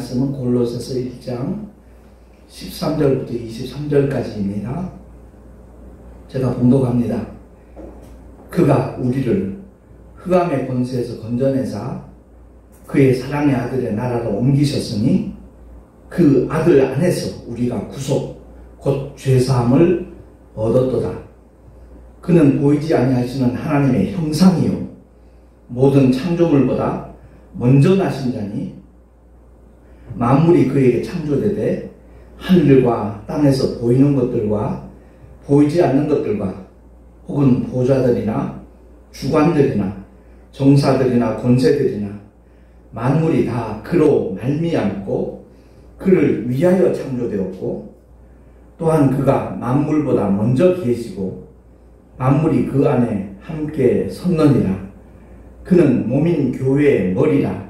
말씀은 골로새서 1장 13절부터 23절까지입니다. 제가 봉독합니다. 그가 우리를 흑암의 권세에서 건져내사 그의 사랑의 아들의 나라로 옮기셨으니 그 아들 안에서 우리가 구속 곧 죄사함을 얻었도다. 그는 보이지 아니하시는 하나님의 형상이요 모든 창조물보다 먼저 나신 자니 만물이 그에게 창조되되 하늘과 땅에서 보이는 것들과 보이지 않는 것들과 혹은 보좌들이나 주관들이나 정사들이나 권세들이나 만물이 다 그로 말미암고 그를 위하여 창조되었고 또한 그가 만물보다 먼저 계시고 만물이 그 안에 함께 섰느니라. 그는 몸인 교회의 머리라.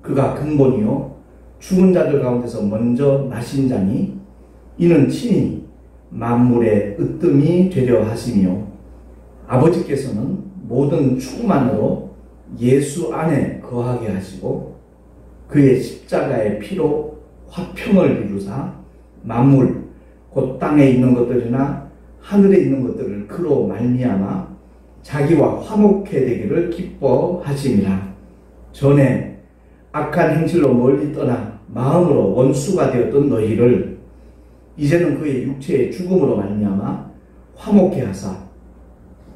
그가 근본이요 죽은 자들 가운데서 먼저 나신 자니 이는 친히 만물의 으뜸이 되려 하시며 아버지께서는 모든 충만으로 예수 안에 거하게 하시고 그의 십자가의 피로 화평을 이루사 만물 곧 땅에 있는 것들이나 하늘에 있는 것들을 그로 말미암아 자기와 화목해 되기를 기뻐하심이라. 전에 악한 행실로 멀리 떠나 마음으로 원수가 되었던 너희를 이제는 그의 육체의 죽음으로 말미암아 화목해 하사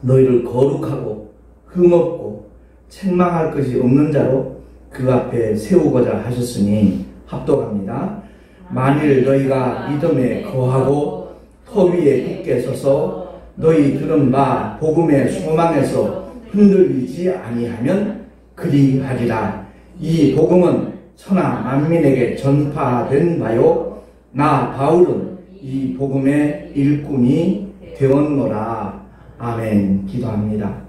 너희를 거룩하고 흠없고 책망할 것이 없는 자로 그 앞에 세우고자 하셨으니 합독합니다. 만일 너희가 믿음에 거하고 터 위에 굳게 서서 너희 들은 바 복음의 소망에서 흔들리지 아니하면 그리하리라. 이 복음은 천하 만민에게 전파된 바요 나 바울은 이 복음의 일꾼이 되었노라. 아멘. 기도합니다.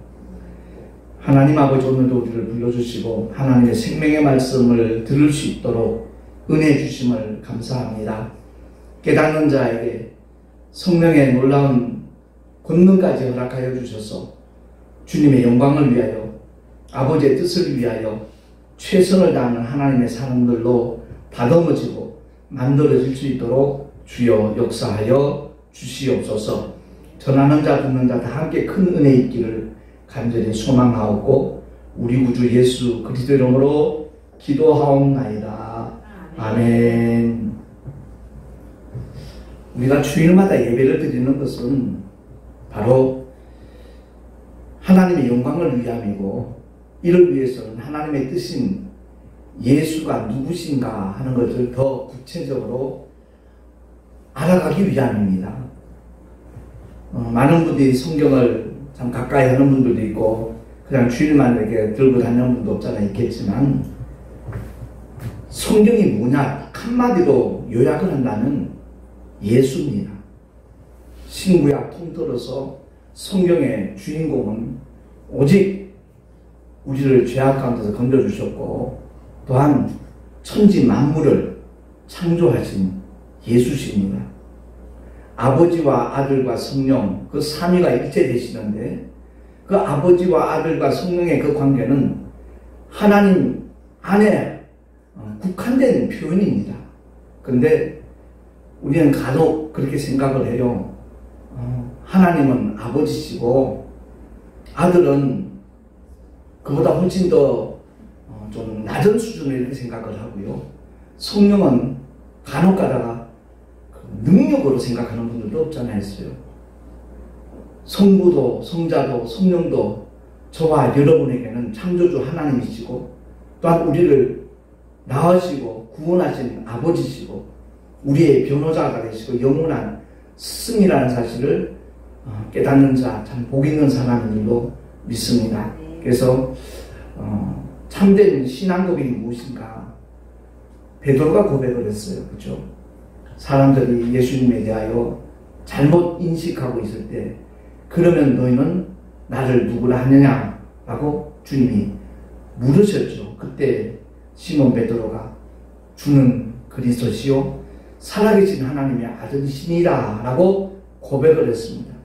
하나님 아버지, 오늘도 우리를 불러주시고 하나님의 생명의 말씀을 들을 수 있도록 은혜 주심을 감사합니다. 깨닫는 자에게 성령의 놀라운 권능까지 허락하여 주셔서 주님의 영광을 위하여 아버지의 뜻을 위하여 최선을 다하는 하나님의 사람들로 다듬어지고 만들어질 수 있도록 주여 역사하여 주시옵소서. 전하는 자 듣는 자 다 함께 큰 은혜 있기를 간절히 소망하옵고 우리 구주 예수 그리스도 이름으로 기도하옵나이다. 아멘. 우리가 주일마다 예배를 드리는 것은 바로 하나님의 영광을 위함이고 이를 위해서는 하나님의 뜻인 예수가 누구신가 하는 것을 더 구체적으로 알아가기 위함입니다. 많은 분들이 성경을 참 가까이 하는 분들도 있고 그냥 주일만 이렇게 들고 다니는 분도 없잖아 있겠지만 성경이 뭐냐 한마디로 요약을 한다면 예수입니다. 신구약 통틀어서 성경의 주인공은 오직 우리를 죄악 가운데서 건져주셨고 또한 천지 만물을 창조하신 예수십니다. 아버지와 아들과 성령 그 삼위가 일체되시는데 그 아버지와 아들과 성령의 그 관계는 하나님 안에 국한된 표현입니다. 그런데 우리는 간혹 그렇게 생각을 해요. 하나님은 아버지시고 아들은 그보다 훨씬 더 좀 낮은 수준을 이렇게 생각을 하고요. 성령은 간혹 가다가 능력으로 생각하는 분들도 없잖아 했어요. 성부도 성자도 성령도 저와 여러분에게는 창조주 하나님이시고 또한 우리를 낳으시고 구원하신 아버지시고 우리의 변호자가 되시고 영원한 스승이라는 사실을 깨닫는 자 참 복 있는 사람인 줄로 믿습니다. 그래서 참된 신앙고백이 무엇인가 베드로가 고백을 했어요. 그렇죠? 사람들이 예수님에 대하여 잘못 인식하고 있을 때 그러면 너희는 나를 누구라 하느냐 라고 주님이 물으셨죠. 그때 시몬 베드로가 주는 그리스도시요 살아계신 하나님의 아들이시니라 라고 고백을 했습니다.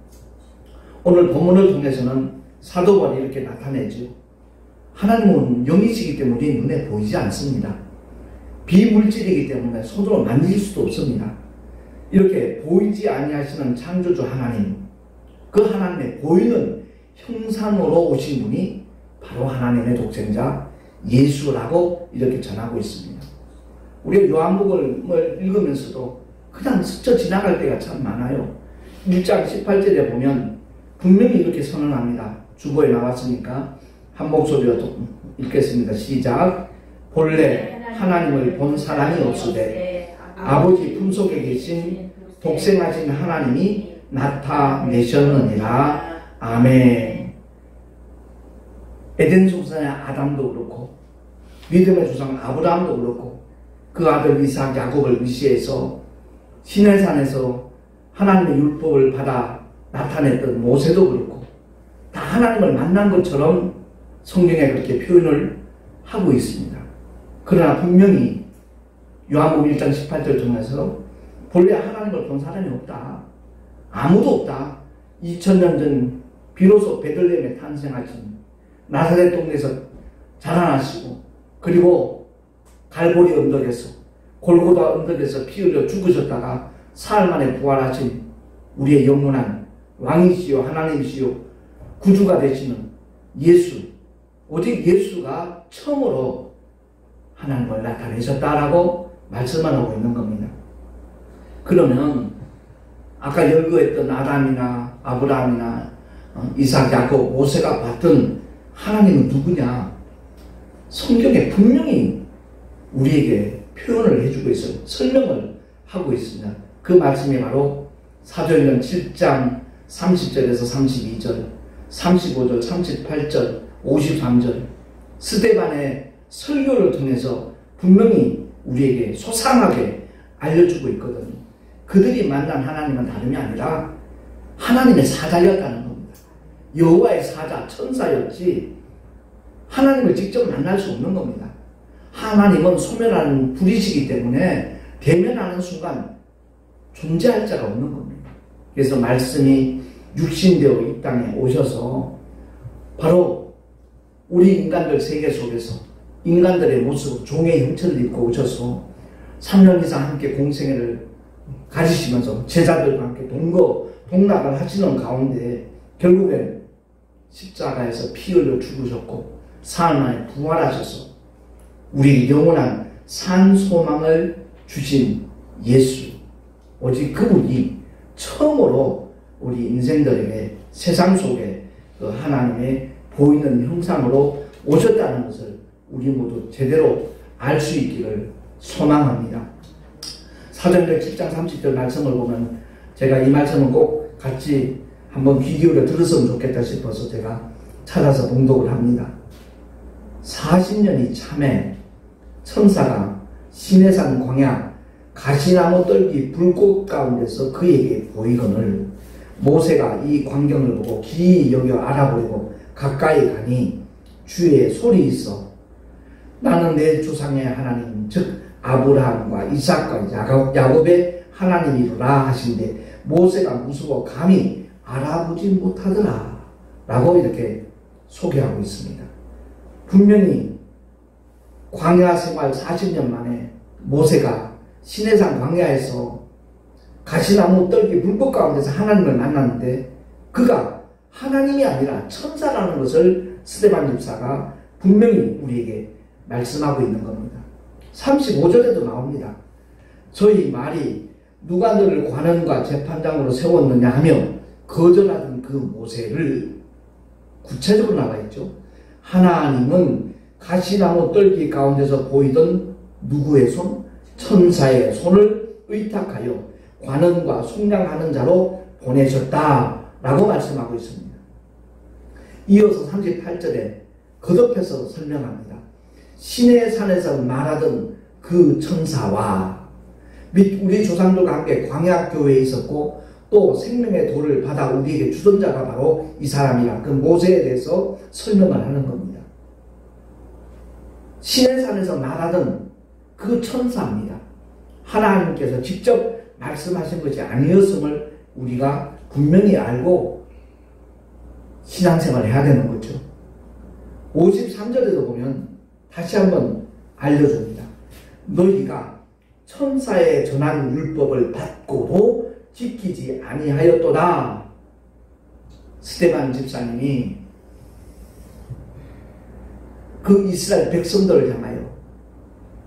오늘 본문을 통해서는 사도 바울이 이렇게 나타내죠. 하나님은 영이시기 때문에 눈에 보이지 않습니다. 비물질이기 때문에 손으로 만질 수도 없습니다. 이렇게 보이지 아니하시는 창조주 하나님, 그 하나님의 보이는 형상으로 오신 분이 바로 하나님의 독생자 예수라고 이렇게 전하고 있습니다. 우리가 요한복음을 읽으면서도 그냥 스쳐 지나갈 때가 참 많아요. 1장 18절에 보면 분명히 이렇게 선언합니다. 주보에 나왔으니까 한 목소리로 읽겠습니다. 시작. 본래 하나님을 본 사람이 없으되 아버지 품속에 계신 독생하신 하나님이 나타내셨느니라. 아멘. 에덴 동산의 아담도 그렇고 믿음의 조상 아브라함도 그렇고 그 아들 이삭 야곱을 의시해서 시내산에서 하나님의 율법을 받아 나타냈던 모세도 그렇고 다 하나님을 만난 것처럼 성경에 그렇게 표현을 하고 있습니다. 그러나 분명히 요한복음 1장 18절 중에서 본래 하나님을 본 사람이 없다. 아무도 없다. 2000년 전 비로소 베들레헴에 탄생하신 나사렛 동네에서 자라나시고 그리고 갈보리 언덕에서 골고다 언덕에서 피 흘려 죽으셨다가 사흘 만에 부활하신 우리의 영원한 왕이시요 하나님이시요 구주가 되시는 예수, 오직 예수가 처음으로 하나님을 나타내셨다라고 말씀을 하고 있는 겁니다. 그러면 아까 열거했던 아담이나 아브라함이나 이삭, 야곱, 모세가 봤던 하나님은 누구냐? 성경에 분명히 우리에게 표현을 해주고 있어요. 설명을 하고 있습니다. 그 말씀이 바로 사도행전 7장 30절에서 32절, 35절, 38절, 53절 스데반의 설교를 통해서 분명히 우리에게 소상하게 알려주고 있거든요. 그들이 만난 하나님은 다름이 아니라 하나님의 사자였다는 겁니다. 여호와의 사자, 천사였지 하나님을 직접 만날 수 없는 겁니다. 하나님은 소멸하는 불이시기 때문에 대면하는 순간 존재할 자가 없는 겁니다. 그래서 말씀이 육신되어 이 땅에 오셔서 바로 우리 인간들 세계 속에서 인간들의 모습, 종의 형체를 입고 오셔서 3년 이상 함께 공생애를 가지시면서 제자들과 함께 동락을 하시는 가운데 결국엔 십자가에서 피 흘려 죽으셨고 사흘 만에 부활하셔서 우리 영원한 산 소망을 주신 예수, 오직 그분이 처음으로 우리 인생들에게 세상 속에 그 하나님의 보이는 형상으로 오셨다는 것을 우리 모두 제대로 알 수 있기를 소망합니다. 사도행전 7장 30절 말씀을 보면 제가 이 말씀은 꼭 같이 한번 귀 기울여 들었으면 좋겠다 싶어서 제가 찾아서 봉독을 합니다. 40년이 참에 천사가 시내산 광야 가시나무 떨기 불꽃 가운데서 그에게 보이거늘 모세가 이 광경을 보고 기이 여겨 알아보려고 가까이 가니 주의 소리 있어 나는 내 조상의 하나님 즉 아브라함과 이삭과 야곱의 하나님이로라 하신데 모세가 무서워 감히 알아보지 못하더라 라고 이렇게 소개하고 있습니다. 분명히 광야 생활 40년 만에 모세가 시내산 광야에서 가시나무 떨기 불꽃 가운데서 하나님을 만났는데 그가 하나님이 아니라 천사라는 것을 스데반 집사가 분명히 우리에게 말씀하고 있는 겁니다. 35절에도 나옵니다. 저희 말이 누가 너를 관원과 재판장으로 세웠느냐 하며 거절하던 그 모세를 구체적으로 나와 있죠. 하나님은 가시나무 떨기 가운데서 보이던 누구의 손? 천사의 손을 의탁하여 관원과 속량하는 자로 보내셨다라고 말씀하고 있습니다. 이어서 38절에 거듭해서 설명합니다. 시내산에서 말하던 그 천사와 및 우리 조상들과 함께 광야교회에 있었고 또 생명의 돌을 받아 우리에게 주던 자가 바로 이 사람이라 그 모세에 대해서 설명을 하는 겁니다. 시내산에서 말하던 그 천사입니다. 하나님께서 직접 말씀하신 것이 아니었음을 우리가 분명히 알고 신앙생활을 해야 되는 거죠. 53절에도 보면 다시 한번 알려줍니다. 너희가 천사의 전한 율법을 받고도 지키지 아니하였도다. 스데반 집사님이 그 이스라엘 백성들을 향하여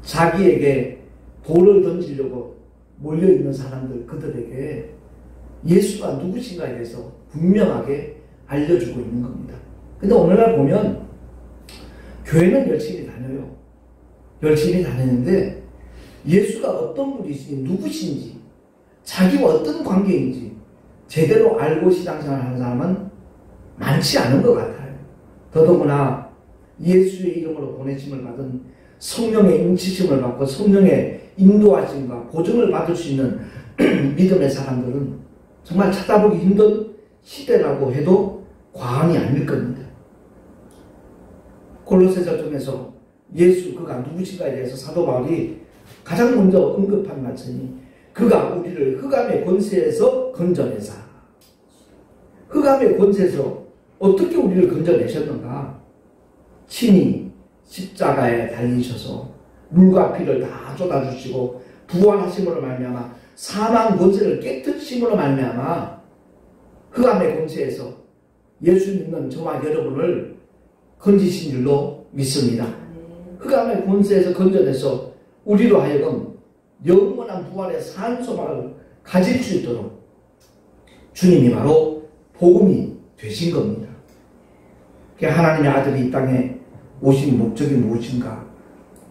자기에게 돌을 던지려고 몰려있는 사람들, 그들에게 예수가 누구신가에 대해서 분명하게 알려주고 있는 겁니다. 근데 오늘날 보면 교회는 열심히 다녀요. 열심히 다니는데 예수가 어떤 분이신지, 누구신지, 자기와 어떤 관계인지 제대로 알고 신앙생활 하는 사람은 많지 않은 것 같아요. 더더구나 예수의 이름으로 보내심을 받은, 성령의 인치심을 받고 성령의 인도하심과 보증을 받을 수 있는 믿음의 사람들은 정말 찾아보기 힘든 시대라고 해도 과언이 아닐 겁니다. 골로새서 중에서 예수, 그가 누구신가에 대해서 사도 바울이 가장 먼저 언급한 말씀이, 그가 우리를 흑암의 권세에서 건져내사. 흑암의 권세에서 어떻게 우리를 건져내셨는가? 친히 십자가에 달리셔서 물과 피를 다 쏟아주시고 부활하심으로 말미암아 사망 권세를 깨뜨리심으로 말미암아 흑암의 권세에서 예수 믿는 저와 여러분을 건지신 줄로 믿습니다. 흑암의 권세에서 건져내서 우리로 하여금 영원한 부활의 산소망을 가질 수 있도록 주님이 바로 복음이 되신 겁니다. 하나님의 아들이 이 땅에 오신 목적이 무엇인가?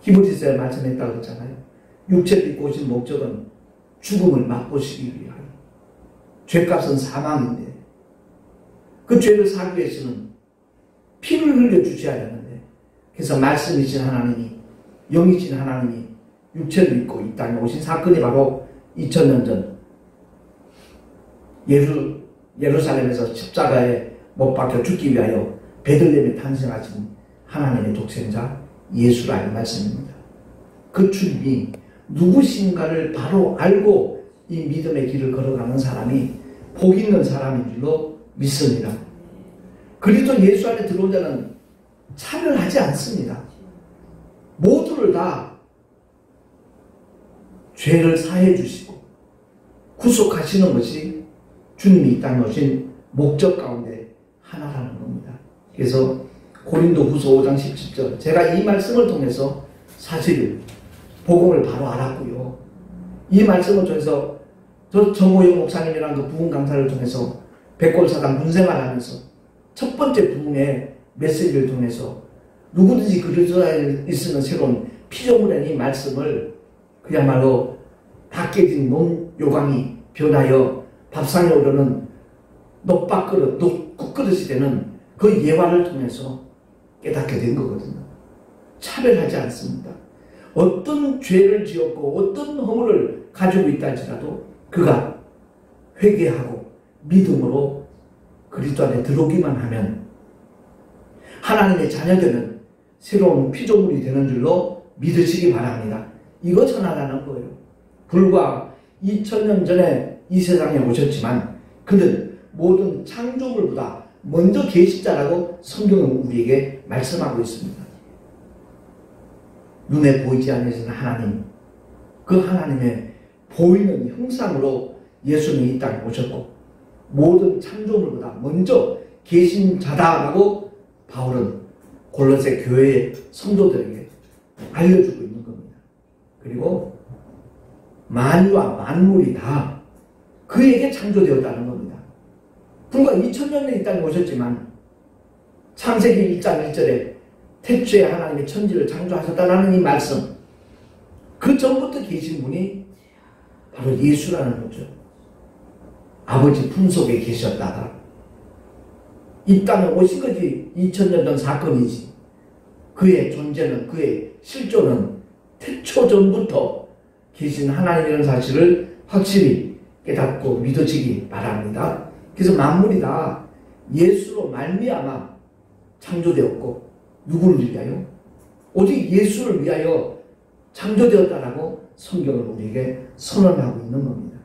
히브리서에 말씀했다고 그랬잖아요. 육체를 입고 오신 목적은 죽음을 맛보시기 위하여. 죄값은 사망인데 그 죄를 사기 위해서는 피를 흘려주셔야 되는데, 그래서 말씀이신 하나님이, 영이신 하나님이 육체를 입고 이 땅에 오신 사건이 바로 2000년 전 예루살렘에서 십자가에 못 박혀 죽기 위하여 베들레헴에 탄생하신 하나님의 독생자 예수라는 말씀입니다. 그 주님이 누구신가를 바로 알고 이 믿음의 길을 걸어가는 사람이 복 있는 사람인 줄로 믿습니다. 그리스도 예수 안에 들어온 자는 차별하지 않습니다. 모두를 다 죄를 사해 주시고 구속하시는 것이 주님이 이 땅에 오신 목적 가운데 하나라는 겁니다. 그래서 고린도후서 5장 17절, 제가 이 말씀을 통해서 사실 복음을 바로 알았고요. 이 말씀을 통해서 저 정호영 목사님이라는 그 부흥 강사를 통해서 백골사당 문생활하면서 첫 번째 부흥의 메시지를 통해서 누구든지 그리스도에 있으면 새로운 피조물의 이 말씀을 그야말로 다 깨진 논 요강이 변하여 밥상에 오르는 녹밥그릇, 국그릇이 되는 그 예화를 통해서 깨닫게 된 거거든요. 차별하지 않습니다. 어떤 죄를 지었고 어떤 허물을 가지고 있다 할지라도 그가 회개하고 믿음으로 그리스도 안에 들어오기만 하면 하나님의 자녀되는 새로운 피조물이 되는 줄로 믿으시기 바랍니다. 이거 전하라는 거예요. 불과 2000년 전에 이 세상에 오셨지만 그는 모든 창조물보다 먼저 계신 자라고 성경은 우리에게 말씀하고 있습니다. 눈에 보이지 않으시는 하나님, 그 하나님의 보이는 형상으로 예수님이 이 땅에 오셨고 모든 창조물보다 먼저 계신 자다라고 바울은 골로새 교회의 성도들에게 알려주고 있는 겁니다. 그리고 만유와 만물이 다 그에게 창조되었다는 겁니다. 불과 2000년 전에 이 땅에 오셨지만 창세기 1장 1절에 태초에 하나님의 천지를 창조하셨다는 이 말씀, 그 전부터 계신 분이 바로 예수라는 거죠. 아버지 품속에 계셨다가 이 땅에 오신 것이 2000년 전 사건이지, 그의 존재는, 그의 실존은 태초 전부터 계신 하나님이라는 사실을 확실히 깨닫고 믿어지기 바랍니다. 그래서 만물이 다 예수로 말미암아 창조되었고 누구를 위하여? 오직 예수를 위하여 창조되었다라고 성경을 우리에게 선언하고 있는 겁니다.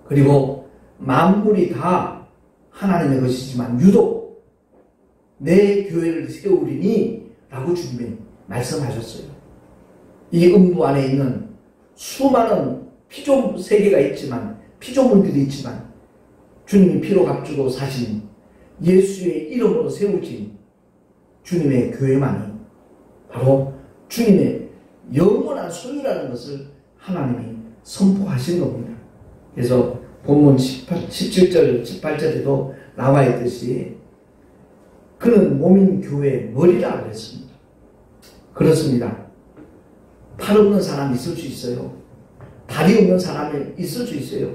그리고 만물이 다 하나님의 것이지만 유독 내 교회를 세우리니 라고 주님이 말씀하셨어요. 이 음부 안에 있는 수많은 피조물 세계가 있지만, 피조물들이 있지만, 주님이 피로 값주고 사신 예수의 이름으로 세우진 주님의 교회만이 바로 주님의 영원한 소유라는 것을 하나님이 선포하신 겁니다. 그래서 본문 17절, 18절에도 나와 있듯이 그는 몸인 교회의 머리라 그랬습니다. 그렇습니다. 팔 없는 사람이 있을 수 있어요. 다리 없는 사람이 있을 수 있어요.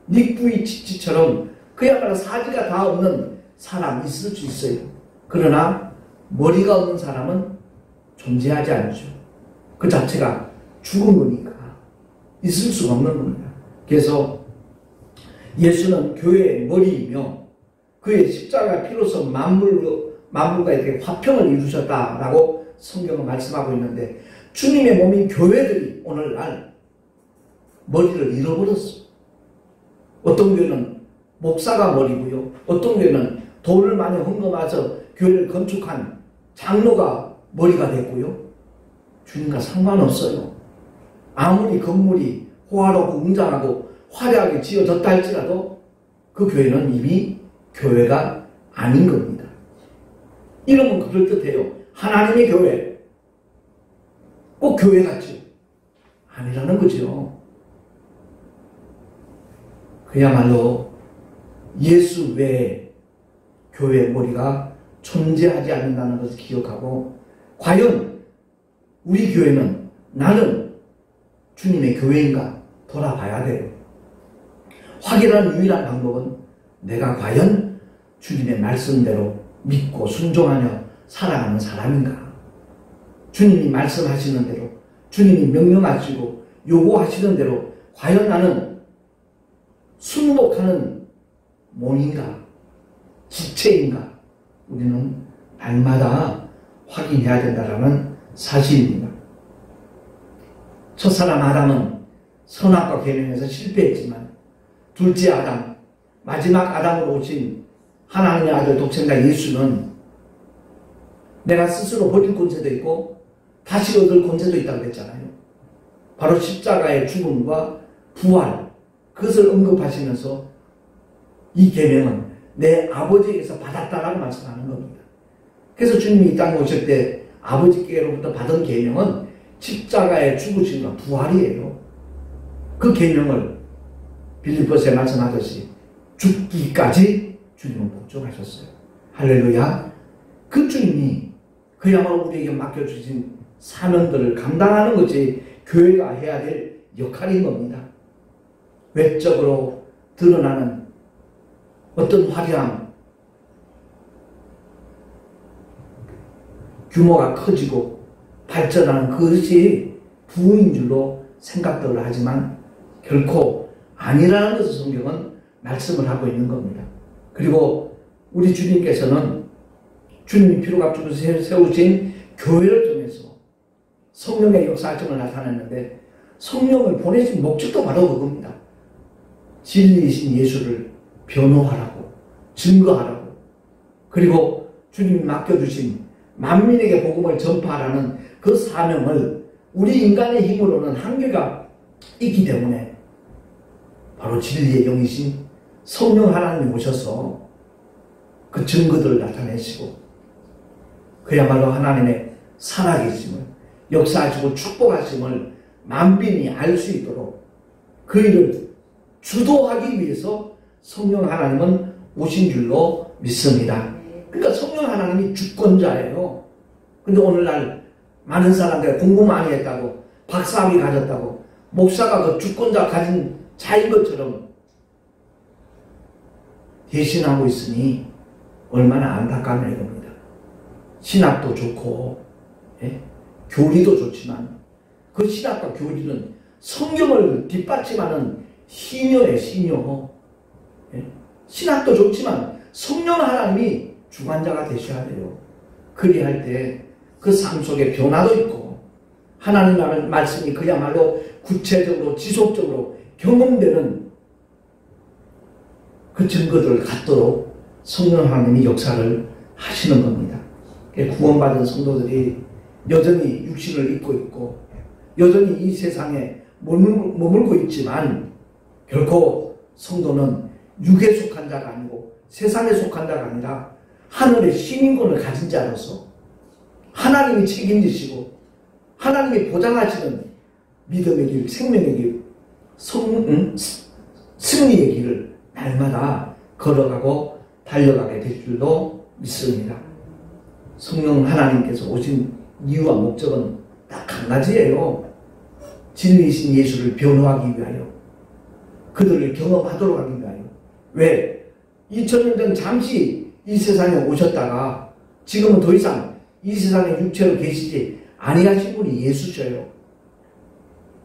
닉부이 치치처럼 그야말로 사지가 다 없는 사람이 있을 수 있어요. 그러나 머리가 없는 사람은 존재하지 않죠. 그 자체가 죽은 거니까 있을 수가 없는 겁니다. 그래서 예수는 교회의 머리이며 그의 십자가 피로서 만물과 이렇게 화평을 이루셨다라고 성경은 말씀하고 있는데, 주님의 몸인 교회들이 오늘날 머리를 잃어버렸어요. 어떤 교회는 목사가 머리고요, 어떤 교회는 돈을 많이 헌금해서 교회를 건축한 장로가 머리가 됐고요. 주님과 상관없어요. 아무리 건물이 호화롭고 웅장하고 화려하게 지어졌다 할지라도 그 교회는 이미 교회가 아닌 겁니다. 이름은 그럴듯해요. 하나님의 교회. 꼭 교회 같죠? 아니라는 거죠. 그야말로 예수 외에 교회의 머리가 존재하지 않는다는 것을 기억하고, 과연 우리 교회는 나는 주님의 교회인가 돌아봐야 돼요. 확인하는 유일한 방법은 내가 과연 주님의 말씀대로 믿고 순종하며 살아가는 사람인가, 주님이 말씀하시는 대로, 주님이 명령하시고 요구하시는 대로 과연 나는 순복하는 몸인가, 지체인가, 우리는 날마다 확인해야 된다는 사실입니다. 첫사람 아담은 선악과 계명에서 실패했지만, 둘째 아담, 마지막 아담으로 오신 하나님의 아들 독생자 예수는 내가 스스로 버릴 권세도 있고 다시 얻을 권세도 있다고 했잖아요. 바로 십자가의 죽음과 부활, 그것을 언급하시면서 이 계명은 내 아버지에게서 받았다라고 말씀하는 겁니다. 그래서 주님이 이 땅에 오실 때 아버지께로부터 받은 계명은 십자가의 죽으심과 부활이에요. 그 계명을 빌립보서에 말씀하듯이 죽기까지 주님은 복종하셨어요. 할렐루야. 그 주님이 그야말로 우리에게 맡겨주신 사명들을 감당하는 것이 교회가 해야 될 역할인 겁니다. 외적으로 드러나는 어떤 화려함, 규모가 커지고 발전하는 그것이 부인 줄로 생각들을 하지만 결코 아니라는 것을 성경은 말씀을 하고 있는 겁니다. 그리고 우리 주님께서는 주님이 피로 값주고 세우신 교회를 통해서 성령의 역사점을 나타냈는데, 성령을 보내신 목적도 바로 그겁니다. 진리이신 예수를 변호하라고, 증거하라고, 그리고 주님이 맡겨주신 만민에게 복음을 전파하라는 그 사명을 우리 인간의 힘으로는 한계가 있기 때문에 바로 진리의 영이신 성령 하나님이 오셔서 그 증거들을 나타내시고, 그야말로 하나님의 살아계심을, 역사하시고 축복하심을 만민이 알 수 있도록 그 일을 주도하기 위해서 성령 하나님은 오신 줄로 믿습니다. 그러니까 성령 하나님이 주권자예요. 근데 오늘날 많은 사람들이 공부 많이 했다고, 박사학위 가졌다고, 목사가 그 주권자 가진 자인 것처럼 대신하고 있으니 얼마나 안타까운 일입니다. 신학도 좋고, 예? 교리도 좋지만 그 신학과 교리는 성경을 뒷받침하는 시녀예요, 시녀. 예? 신학도 좋지만 성령 하나님이 주관자가 되셔야 돼요. 그리할 때 그 삶 속에 변화도 있고 하나님의 말씀이 그야말로 구체적으로 지속적으로 경험되는 그 증거들을 갖도록 성령 하나님이 역사를 하시는 겁니다. 구원받은 성도들이 여전히 육신을 입고 있고 여전히 이 세상에 머물고 있지만 결코 성도는 육에 속한 자가 아니고 세상에 속한 자가 아니라 하늘의 시민권을 가진 자로서 하나님이 책임지시고 하나님이 보장하시는 믿음의 길, 생명의 길, 승리의 길을 날마다 걸어가고 달려가게 될 줄로 믿습니다. 성령 하나님께서 오신 이유와 목적은 딱 한 가지예요. 진리이신 예수를 변호하기 위하여, 그들을 경험하도록 하기 위하여. 왜? 2000년 전 잠시 이 세상에 오셨다가 지금은 더 이상 이 세상에 육체로 계시지 아니하신 분이 예수셔요.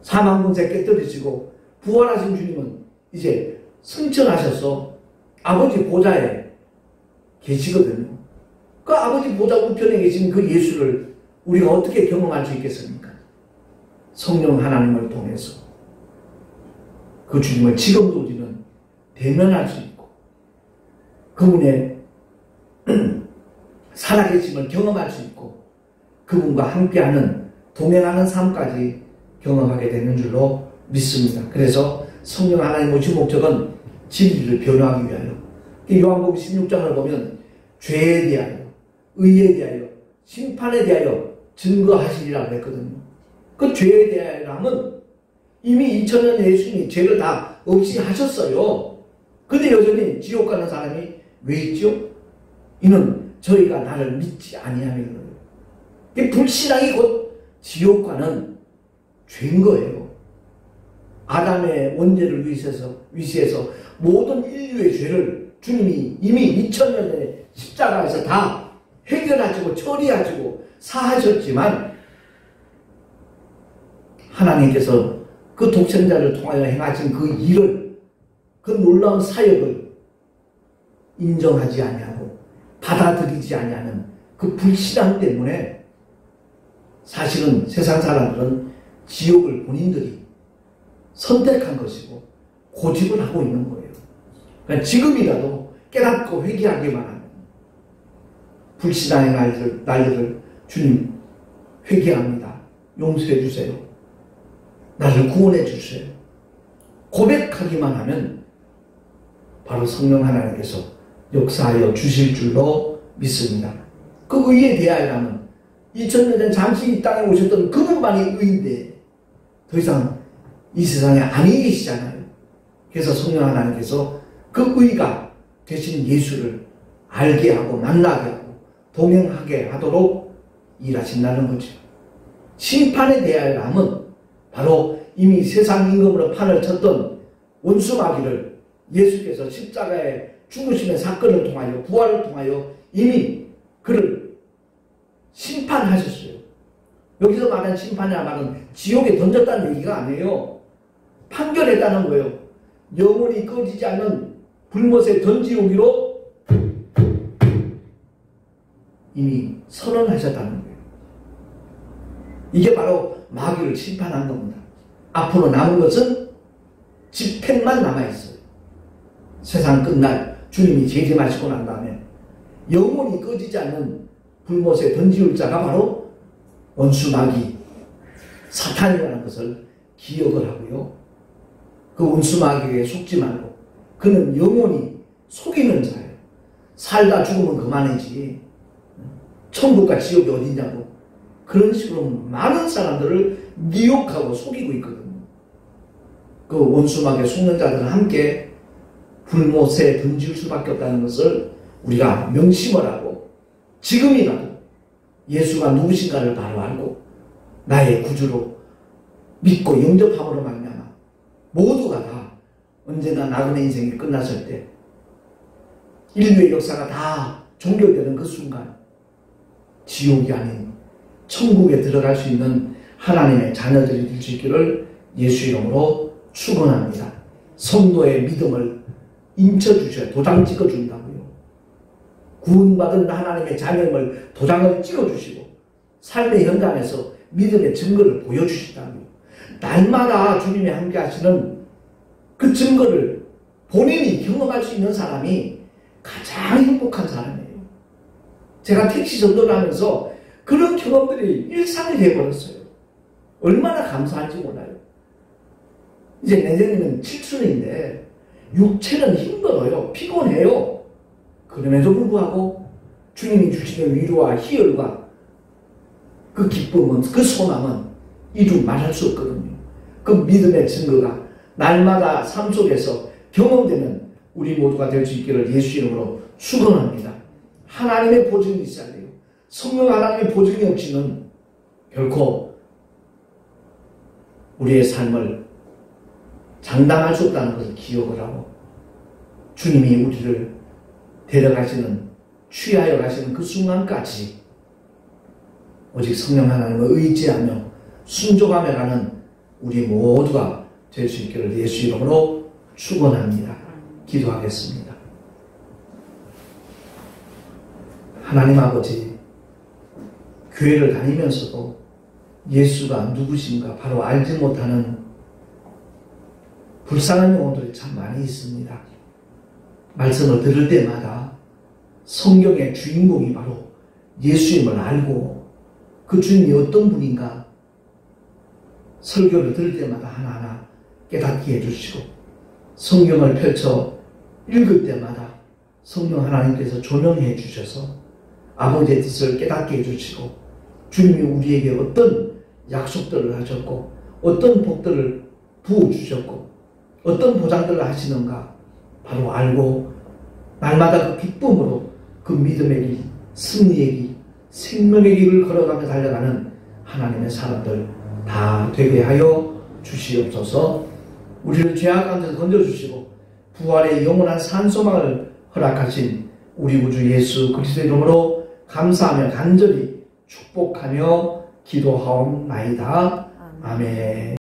사망 권세 깨뜨리시고 부활하신 주님은 이제 승천하셔서 아버지 보좌에 계시거든요. 그 아버지 보좌 우편에 계신 그 예수를 우리가 어떻게 경험할 수 있겠습니까? 성령 하나님을 통해서 그 주님을 지금도 우리는 대면할 수 있고 그분의 살아계심을 경험할 수 있고 그분과 함께하는 동행하는 삶까지 경험하게 되는 줄로 믿습니다. 그래서 성령 하나님 오신 목적은 진리를 변호하기 위하여. 요한복음 16장을 보면 죄에 대하여, 의에 대하여, 심판에 대하여 증거하시리라고 했거든요. 그 죄에 대하여 하면 이미 2000년 예수님이 죄를 다 없이 하셨어요. 근데 여전히 지옥 가는 사람이 왜 있죠? 이는 저희가 나를 믿지 아니하는 거예요. 불신앙이 곧 지옥 가는 죄인 거예요. 아담의 원죄를 위시해서 모든 인류의 죄를 주님이 이미 2000년 전에 십자가에서 다 해결하시고 처리하시고 사하셨지만 하나님께서 그 독생자를 통하여 행하신 그 일을, 그 놀라운 사역을 인정하지 아니하고 받아들이지 아니하는 그 불신앙 때문에 사실은 세상 사람들은 지옥을 본인들이 선택한 것이고 고집을 하고 있는 거예요. 그러니까 지금이라도 깨닫고 회개하기만 하면 불신앙의 날들을 주님 회개합니다. 용서해 주세요. 나를 구원해 주세요. 고백하기만 하면 바로 성령 하나님께서 역사하여 주실 줄로 믿습니다. 그 의에 대하여라면 2000년 전 잠시 이 땅에 오셨던 그분만이 의인데 더 이상 이 세상에 아니 계시잖아요. 그래서 성령 하나님께서 그 의가 되신 예수를 알게 하고 만나게 하고 동행하게 하도록 일하신다는 거죠. 심판에 대하여라면 바로 이미 세상 임금으로 판을 쳤던 원수 마귀를 예수께서 십자가의 죽으심의 사건을 통하여 부활을 통하여 이미 그를 심판하셨어요. 여기서 말하는 심판이라는 말은 지옥에 던졌다는 얘기가 아니에요. 판결했다는 거예요. 영원히 꺼지지 않는 불못에 던지오기로 이미 선언하셨다는 거예요. 이게 바로 마귀를 심판한 겁니다. 앞으로 남은 것은 집행만 남아있어요. 세상 끝날 주님이 재림하시고 난 다음에 영원히 꺼지지 않는 불못에 던지올 자가 바로 원수 마귀 사탄이라는 것을 기억을 하고요. 그 원수 마귀에게 속지 말고 그는 영원히 속이는 자예요. 살다 죽으면 그만이지 천국과 지옥이 어디냐고 그런 식으로 많은 사람들을 미혹하고 속이고 있거든요. 그 원수 마귀에 속는 자들은 함께 불못에 던질 수밖에 없다는 것을 우리가 명심을 하고 지금이라도 예수가 누구신가를 바로 알고 나의 구주로 믿고 영접함으로 말미암아 모두가 다 언제나 나그네 인생이 끝났을 때 인류의 역사가 다 종결되는 그 순간 지옥이 아닌 천국에 들어갈 수 있는 하나님의 자녀들이 될 수 있기를 예수 이름으로 축원합니다. 성도의 믿음을 인쳐주셔야 도장 찍어준다고요. 구원받은 하나님의 자녀임을 도장을 찍어주시고 삶의 현장에서 믿음의 증거를 보여주신다고요. 날마다 주님이 함께 하시는 그 증거를 본인이 경험할 수 있는 사람이 가장 행복한 사람이에요. 제가 택시 전도를 하면서 그런 경험들이 일상이 되어버렸어요. 얼마나 감사한지 몰라요. 이제 내년에는 칠순인데 육체는 힘들어요. 피곤해요. 그럼에도 불구하고 주님이 주시는 위로와 희열과 그 기쁨은, 그 소망은 이루 말할 수 없거든요. 그 믿음의 증거가 날마다 삶 속에서 경험되는 우리 모두가 될 수 있기를 예수 이름으로 축원합니다. 하나님의 보증이 있어야 돼요. 성령 하나님의 보증이 없이는 결코 우리의 삶을 장담할 수 없다는 것을 기억을 하고, 주님이 우리를 데려가시는, 취하여 가시는 그 순간까지 오직 성령 하나님을 의지하며 순종하며 가는 우리 모두가 될 수 있기를 예수 이름으로 축원합니다. 기도하겠습니다. 하나님 아버지, 교회를 다니면서도 예수가 누구신가 바로 알지 못하는 불쌍한 영혼들이 참 많이 있습니다. 말씀을 들을 때마다 성경의 주인공이 바로 예수임을 알고 그 주님이 어떤 분인가 설교를 들을 때마다 하나하나 깨닫게 해주시고, 성경을 펼쳐 읽을 때마다 성령 하나님께서 조명해 주셔서 아버지의 뜻을 깨닫게 해주시고, 주님이 우리에게 어떤 약속들을 하셨고 어떤 복들을 부어주셨고 어떤 보장들을 하시는가 바로 알고 날마다 그 기쁨으로 그 믿음의 길, 승리의 길, 생명의 길을 걸어가며 달려가는 하나님의 사람들 다 되게 하여 주시옵소서. 우리를 죄악 가운데서 건져주시고 부활의 영원한 산소망을 허락하신 우리 구주 예수 그리스도의 이름으로 감사하며 간절히 축복하며 기도하옵나이다. 아멘.